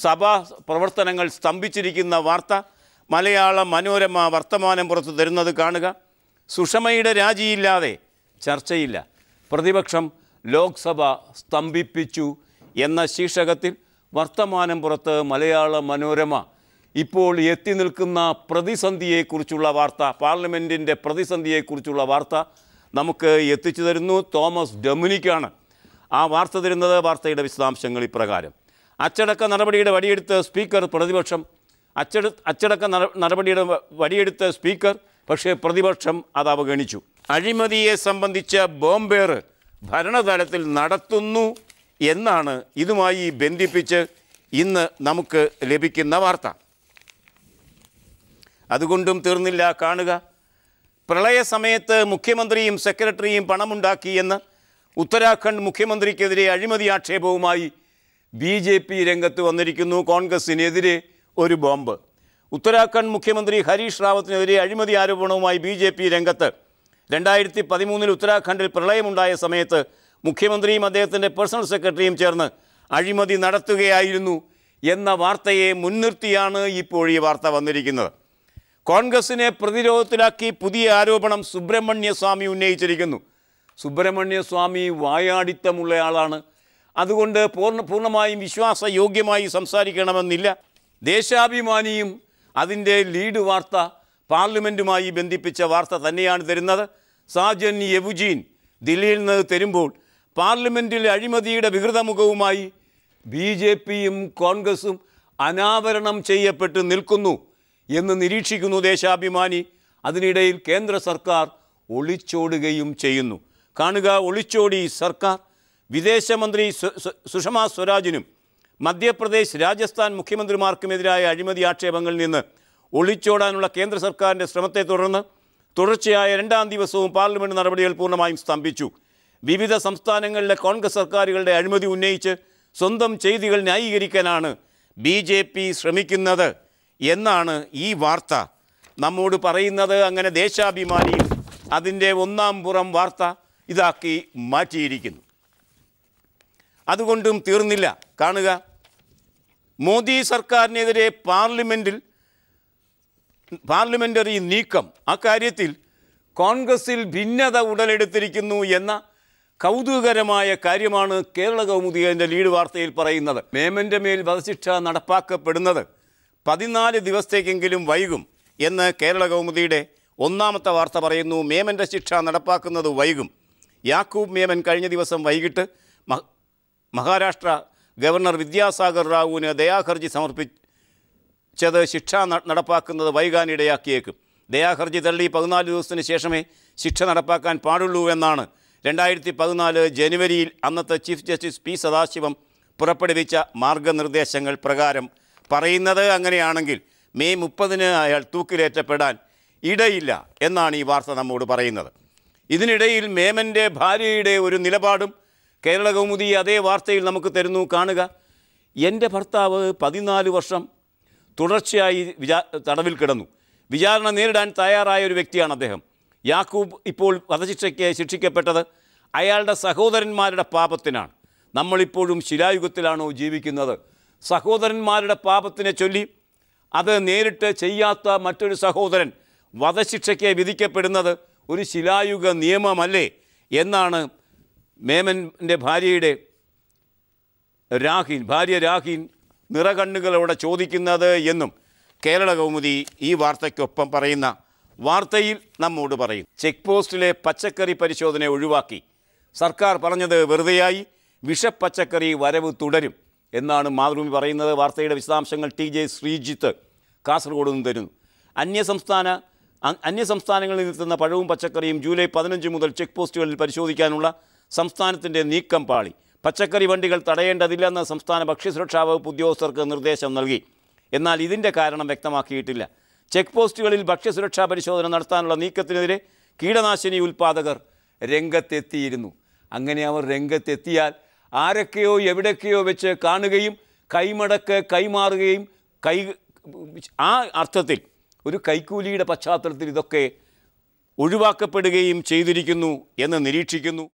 സഭാ പ്രവർത്തനങ്ങൾ സ്തംഭിച്ചിരിക്കുന്ന വാർത്ത മലയാള മനോരമ വർത്തമാനം പുറത്ത് തരുന്നത് കാണുക. സുഷമയുടെ രാജിയില്ലാതെ ചർച്ചയില്ല, പ്രതിപക്ഷം ലോക്സഭ സ്തംഭിപ്പിച്ചു എന്ന ശീർഷകത്തിൽ വർത്തമാനം പുറത്ത് മലയാള മനോരമ ഇപ്പോൾ എത്തി നിൽക്കുന്ന പ്രതിസന്ധിയെക്കുറിച്ചുള്ള വാർത്ത, പാർലമെൻറ്റിൻ്റെ പ്രതിസന്ധിയെക്കുറിച്ചുള്ള വാർത്ത നമുക്ക് എത്തിച്ചു തരുന്നു. തോമസ് ഡൊമിനിക്കാണ് ആ വാർത്ത തരുന്നത്. വാർത്തയുടെ വിശദാംശങ്ങൾ ഇപ്രകാരം: അച്ചടക്ക നടപടിയുടെ വടിയെടുത്ത് സ്പീക്കർ, പ്രതിപക്ഷം അച്ചടക്ക നടപടിയുടെ വടിയെടുത്ത് സ്പീക്കർ, പക്ഷേ പ്രതിപക്ഷം അത് അവഗണിച്ചു. അഴിമതിയെ സംബന്ധിച്ച ബോംബേറ് ഭരണതലത്തിൽ നടത്തുന്നു എന്നാണ് ഇതുമായി ബന്ധിപ്പിച്ച് ഇന്ന് നമുക്ക് ലഭിക്കുന്ന വാർത്ത. അതുകൊണ്ടും തീർന്നില്ല, കാണുക. പ്രളയ സമയത്ത് മുഖ്യമന്ത്രിയും സെക്രട്ടറിയും പണമുണ്ടാക്കിയെന്ന് ഉത്തരാഖണ്ഡ് മുഖ്യമന്ത്രിക്കെതിരെ അഴിമതി ആക്ഷേപവുമായി BJP രംഗത്ത് വന്നിരിക്കുന്നു. കോൺഗ്രസിനെതിരെ ഒരു ബോംബ്. ഉത്തരാഖണ്ഡ് മുഖ്യമന്ത്രി ഹരീഷ് റാവത്തിനെതിരെ അഴിമതി ആരോപണവുമായി BJP രംഗത്ത്. 2013 ഉത്തരാഖണ്ഡിൽ പ്രളയമുണ്ടായ സമയത്ത് മുഖ്യമന്ത്രിയും അദ്ദേഹത്തിൻ്റെ പേഴ്സണൽ സെക്രട്ടറിയും ചേർന്ന് അഴിമതി നടത്തുകയായിരുന്നു എന്ന വാർത്തയെ മുൻനിർത്തിയാണ് ഇപ്പോൾ ഈ വാർത്ത വന്നിരിക്കുന്നത്. കോൺഗ്രസിനെ പ്രതിരോധത്തിലാക്കി പുതിയ ആരോപണം സുബ്രഹ്മണ്യ സ്വാമി ഉന്നയിച്ചിരിക്കുന്നു. സുബ്രഹ്മണ്യ സ്വാമി വായാടിത്തമുള്ളയാളാണ്, അതുകൊണ്ട് പൂർണ്ണമായും വിശ്വാസയോഗ്യമായി സംസാരിക്കണമെന്നില്ല. ദേശാഭിമാനിയും അതിൻ്റെ ലീഡ് വാർത്ത പാർലമെൻറ്റുമായി ബന്ധിപ്പിച്ച വാർത്ത തന്നെയാണ് തരുന്നത്. സാജൻ യെവുജീൻ ദില്ലിയിൽ നിന്ന് തരുമ്പോൾ പാർലമെൻറ്റിൽ അഴിമതിയുടെ വികൃതമുഖവുമായി BJPയും കോൺഗ്രസും അനാവരണം ചെയ്യപ്പെട്ട് നിൽക്കുന്നു എന്ന് നിരീക്ഷിക്കുന്നു ദേശാഭിമാനി. അതിനിടയിൽ കേന്ദ്ര സർക്കാർ ഒളിച്ചോടുകയും ചെയ്യുന്നു. കാണുക, ഒളിച്ചോടി സർക്കാർ. വിദേശമന്ത്രി സുഷമാ സ്വരാജിനും മധ്യപ്രദേശ്, രാജസ്ഥാൻ മുഖ്യമന്ത്രിമാർക്കുമെതിരായ അഴിമതി ആക്ഷേപങ്ങളിൽ നിന്ന് ഒളിച്ചോടാനുള്ള കേന്ദ്ര സർക്കാരിൻ്റെ ശ്രമത്തെ തുടർന്ന് തുടർച്ചയായ 2ാം ദിവസവും പാർലമെൻറ്റ് നടപടികൾ പൂർണ്ണമായും സ്തംഭിച്ചു. വിവിധ സംസ്ഥാനങ്ങളിലെ കോൺഗ്രസ് സർക്കാരുകളുടെ അഴിമതി ഉന്നയിച്ച് സ്വന്തം ചെയ്തികൾ ന്യായീകരിക്കാനാണ് BJP ശ്രമിക്കുന്നത് എന്നാണ് ഈ വാർത്ത നമ്മോട് പറയുന്നത്. അങ്ങനെ ദേശാഭിമാനിയും അതിൻ്റെ 1ാം പുറം വാർത്ത ഇതാക്കി മാറ്റിയിരിക്കുന്നു. അതുകൊണ്ടും തീർന്നില്ല, കാണുക. മോദി സർക്കാരിനെതിരെ പാർലമെൻ്ററി നീക്കം. അക്കാര്യത്തിൽ കോൺഗ്രസിൽ ഭിന്നത ഉടലെടുത്തിരിക്കുന്നു എന്ന കൗതുകകരമായ കാര്യമാണ് കേരള കൗമുദിയുടെ ലീഡ് വാർത്തയിൽ പറയുന്നത്. മേമൻ്റെ മേൽ വധശിക്ഷ നടപ്പാക്കപ്പെടുന്നത് 14 ദിവസത്തേക്കെങ്കിലും വൈകും എന്ന് കേരള കൗമുദിയുടെ 1ാമത്തെ വാർത്ത പറയുന്നു. മേമൻ്റെ ശിക്ഷ നടപ്പാക്കുന്നത് വൈകും. യാക്കൂബ് മേമൻ കഴിഞ്ഞ ദിവസം വൈകിട്ട് മഹാരാഷ്ട്ര ഗവർണർ വിദ്യാസാഗർ റാവുവിന് ദയാഹർജി സമർപ്പിച്ചത് ശിക്ഷ നടപ്പാക്കുന്നത് വൈകാനിടയാക്കിയേക്കും. ദയാഹർജി തള്ളി 14 ദിവസത്തിന് ശേഷമേ ശിക്ഷ നടപ്പാക്കാൻ പാടുള്ളൂ എന്നാണ് 2014 ജനുവരിയിൽ അന്നത്തെ ചീഫ് ജസ്റ്റിസ് P. സദാശിവം പുറപ്പെടുവിച്ച മാർഗനിർദ്ദേശങ്ങൾ പ്രകാരം പറയുന്നത്. അങ്ങനെയാണെങ്കിൽ മെയ് 30 അയാൾ തൂക്കിലേറ്റപ്പെടാൻ ഇടയില്ല എന്നാണ് ഈ വാർത്ത നമ്മോട് പറയുന്നത്. ഇതിനിടയിൽ മേമൻ്റെ ഭാര്യയുടെ ഒരു നിലപാടും കേരള കൗമുദി അതേ വാർത്തയിൽ നമുക്ക് തരുന്നു. കാണുക, എൻ്റെ ഭർത്താവ് 14 വർഷം തുടർച്ചയായി തടവിൽ കിടന്നു. വിചാരണ നേരിടാൻ തയ്യാറായ ഒരു വ്യക്തിയാണ് അദ്ദേഹം. യാക്കൂബ് ഇപ്പോൾ വധശിക്ഷയ്ക്ക് ശിക്ഷിക്കപ്പെട്ടത് അയാളുടെ സഹോദരന്മാരുടെ പാപത്തിനാണ്. നമ്മളിപ്പോഴും ശിലായുഗത്തിലാണോ ജീവിക്കുന്നത്? സഹോദരന്മാരുടെ പാപത്തിനെ ചൊല്ലി അത് നേരിട്ട് ചെയ്യാത്ത മറ്റൊരു സഹോദരൻ വധശിക്ഷയ്ക്ക് വിധിക്കപ്പെടുന്നത് ഒരു ശിലായുഗ നിയമമല്ലേ എന്നാണ് മേമൻ്റെ ഭാര്യ രാഹീൻ നിറകണ്ണുകളോടെ ചോദിക്കുന്നത് എന്നും കേരള കൗമുദി ഈ വാർത്തയ്ക്കൊപ്പം പറയുന്ന വാർത്തയിൽ നമ്മോട് പറയും. ചെക്ക് പോസ്റ്റിലെ പച്ചക്കറി പരിശോധന ഒഴിവാക്കി. സർക്കാർ പറഞ്ഞത് വെറുതെയായി. വിഷപ്പച്ചക്കറി വരവ് തുടരും എന്നാണ് മാതൃഭൂമി പറയുന്നത്. വാർത്തയുടെ വിശദാംശങ്ങൾ TJ ശ്രീജിത്ത് കാസർഗോഡ് നിന്ന് തരുന്നു. അന്യസംസ്ഥാനങ്ങളിൽ നിന്നെത്തുന്ന പഴവും പച്ചക്കറിയും ജൂലൈ 15 മുതൽ ചെക്ക് പോസ്റ്റുകളിൽ പരിശോധിക്കാനുള്ള സംസ്ഥാനത്തിൻ്റെ നീക്കം പാളി. പച്ചക്കറി വണ്ടികൾ തടയേണ്ടതില്ലെന്ന് സംസ്ഥാന ഭക്ഷ്യസുരക്ഷാ വകുപ്പ് ഉദ്യോഗസ്ഥർക്ക് നിർദ്ദേശം നൽകി. എന്നാൽ ഇതിൻ്റെ കാരണം വ്യക്തമാക്കിയിട്ടില്ല. ചെക്ക് പോസ്റ്റുകളിൽ ഭക്ഷ്യസുരക്ഷാ പരിശോധന നടത്താനുള്ള നീക്കത്തിനെതിരെ കീടനാശിനി ഉൽപ്പാദകർ രംഗത്തെത്തിയിരുന്നു. അങ്ങനെ അവർ രംഗത്തെത്തിയാൽ ആരൊക്കെയോ എവിടൊക്കെയോ വെച്ച് കാണുകയും കൈമടക്ക് കൈമാറുകയും ആ അർത്ഥത്തിൽ ഒരു കൈക്കൂലിയുടെ പശ്ചാത്തലത്തിൽ ഇതൊക്കെ ഒഴിവാക്കപ്പെടുകയും ചെയ്തിരിക്കുന്നു എന്ന് നിരീക്ഷിക്കുന്നു.